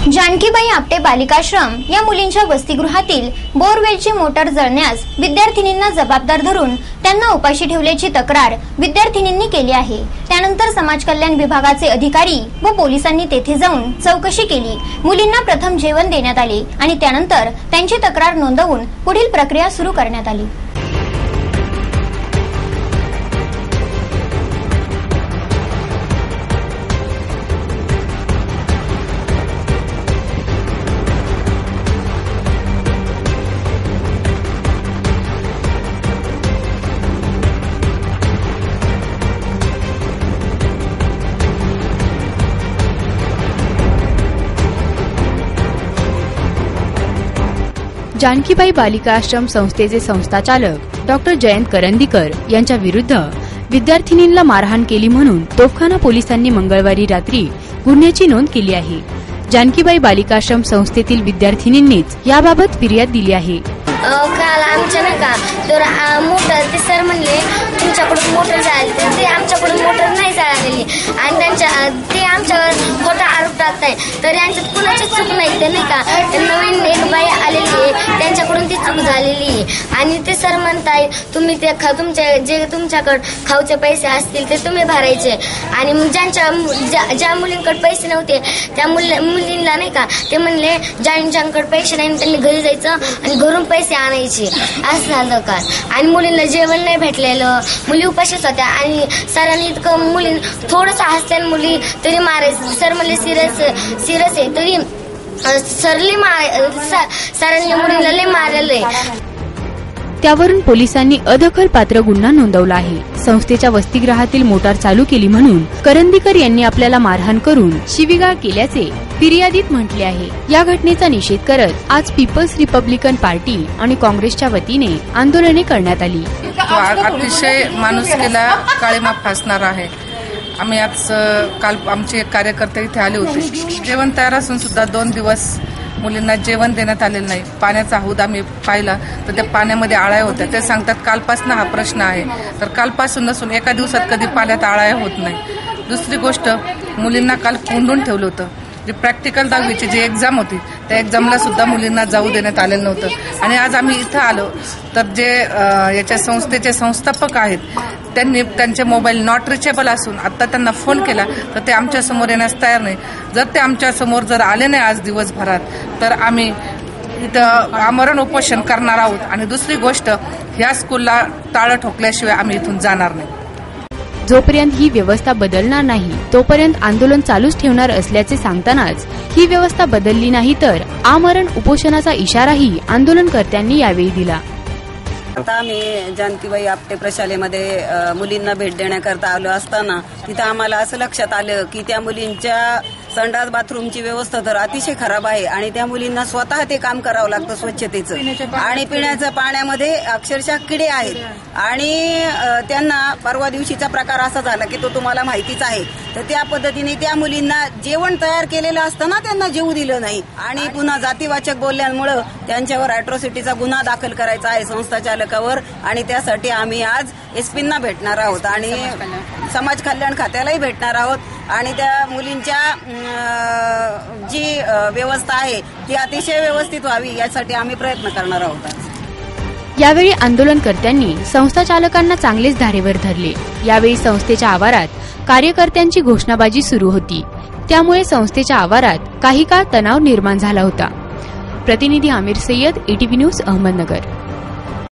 जानकीबाई आपटे बालिकाश्रम या मुलींच्या वसतिगृहातील बोरवेलची मोटर जळण्यास विद्यार्थिनींना जबाबदार धरून त्यांना उपाशी ठेवल्याची तक्रार विद्यार्थिनींनी केली आहे। त्यानंतर समाज कल्याण विभागाचे अधिकारी व पोलिसांनी तेथे जाऊन चौकशी केली। मुलींना प्रथम जेवण देण्यात आले आणि त्यानंतर त्यांची तक्रार नोंदवून पुढील प्रक्रिया सुरू करण्यात आली। जानकीबाई बालिका आश्रम संस्थेचे संस्थाचालक डॉक्टर जयंत करंदीकर यांच्या विरुद्ध विद्यार्थिनींना मारहाण केली म्हणून तोफखाना पोलिसांनी मंगळवारी रात्री गुन्ह्याची नोंद केली आहे। जानकीबाई बालिका आश्रम संस्थेतील विद्यार्थिनींनीच याबाबत फिर्याद दिली आहे। काल आमच्या नाही का तर मोटर ते सर म्हणले तुमच्याकडून मोटर जाईल तर ते आमच्याकडून मोटर नाही जाळलेली आणि त्यांच्या ते आमच्यावर खोटा आरोप टाकताय तर यांच्यात कुणाची चूक नाही ते नाही का नवीन एक बाई आलेली आहे त्यांच्याकडून ती चूक झालेली आहे आणि ते सर म्हणताय तुम्ही ते तुमच्या जे तुमच्याकडे खाऊचे पैसे असतील ते तुम्ही भरायचे आणि ज्या मुलींकडे पैसे नव्हते त्या मुलींना नाही का ते म्हणले ज्यांच्याकडे पैसे नाही त्यांनी घरी जायचं आणि घरून पैसे आणायचे असं झालं का आणि मुलींना जेवण नाही भेटलेलं मुली उपाशीच होत्या आणि सरांनी इतकं मुली थोडंसं हसल्यान मुली तरी मारायचं सर म्हणले सिरियस आहे तरी सरांनी मुलीला लय मारलेलं आहे। त्यावरून पोलिसांनी अदखलपात्र गुन्हा नोंदवला आहे। संस्थेच्या वसतिगृहातील मोटार चालू केली म्हणून करंदीकर यांनी आपल्याला मारहाण करून शिवीगाळ केल्याचे फिर्यादीत म्हटले आहे। या घटनेचा निषेध करत आज पीपल्स रिपब्लिकन पार्टी आणि काँग्रेसच्या वतीने आंदोलने करण्यात आली। अतिशय माणुसकीला काळीमा फासणार आहे। आम्ही आज काल आमचे कार्यकर्ते इथे आले होते। जेवण तयार असून सुद्धा 2 दिवस मुलींना जेवण देण्यात आलेलं नाही। पाण्याचा हौद आम्ही पाहिला तर त्या पाण्यामध्ये आळ्या होत्या। ते सांगतात कालपासून हा प्रश्न आहे तर कालपासून नसून एका दिवसात कधी पाण्यात आळ्या होत नाही। दुसरी गोष्ट मुलींना काल कोंडून ठेवलं होतं। जी प्रॅक्टिकल 10वीची जी एक्झाम होती त्या एक्झामला सुद्धा मुलींना जाऊ देण्यात आलेलं नव्हतं आणि आज आम्ही इथं आलो तर जे याच्या संस्थेचे संस्थापक आहेत त्यांनी त्यांचे मोबाईल नॉट रिचेबल असून आता त्यांना फोन केला तर ते आमच्या समोर येण्यास तयार नाही। जर ते आमच्या समोर जर आले नाही आज दिवसभरात तर आम्ही इथं आमरण उपोषण करणार आहोत आणि दुसरी गोष्ट ह्या स्कूलला टाळं ठोकल्याशिवाय आम्ही इथून जाणार नाही। जोपर्यंत ही व्यवस्था बदलणार नाही तोपर्यंत आंदोलन चालूच ठेवणार असल्याचे सांगतानाच ही व्यवस्था बदलली नाही तर आमरण उपोषणाचा इशाराही आंदोलनकर्त्यांनी यावेळी दिला। आता आम्ही जानकीबाई आपटे प्रशालेमध्ये मुलींना भेट देण्याकरता आलो असताना तिथं आम्हाला असं लक्षात आलं की त्या मुलींच्या संडास बाथरूमची व्यवस्था तर अतिशय खराब आहे आणि त्या मुलींना स्वतः ते काम करावं लागतं स्वच्छतेचं आणि पिण्याच्या पाण्यामध्ये अक्षरशः किडे आहेत आणि त्यांना परवा दिवशीचा प्रकार असा झाला की तो तुम्हाला माहितीच आहे। तर त्या पद्धतीने त्या मुलींना जेवण तयार केलेलं असताना त्यांना जेवू दिलं नाही आणि पुन्हा जातीवाचक बोलल्यामुळे त्यांच्यावर अॅट्रॉसिटीचा गुन्हा दाखल करायचा आहे संस्थाचालकावर आणि त्यासाठी आम्ही आज एसपींना भेटणार आहोत आणि समाज कल्याण खात्यालाही भेटणार आहोत आणि त्या मुलींच्या जी व्यवस्था आहे ती अतिशय व्यवस्थित व्हावी यासाठी आम्ही प्रयत्न करणार आहोत। यावेळी आंदोलनकर्त्यांनी संस्थाचालकांना चांगलेच धारेवर धरले। यावेळी संस्थेच्या आवारात कार्यकर्त्यांची घोषणाबाजी सुरू होती त्यामुळे संस्थेच्या आवारात काही काळ तणाव निर्माण झाला होता। प्रतिनिधी आमिर सय्यद, ATV न्यूज, अहमदनगर।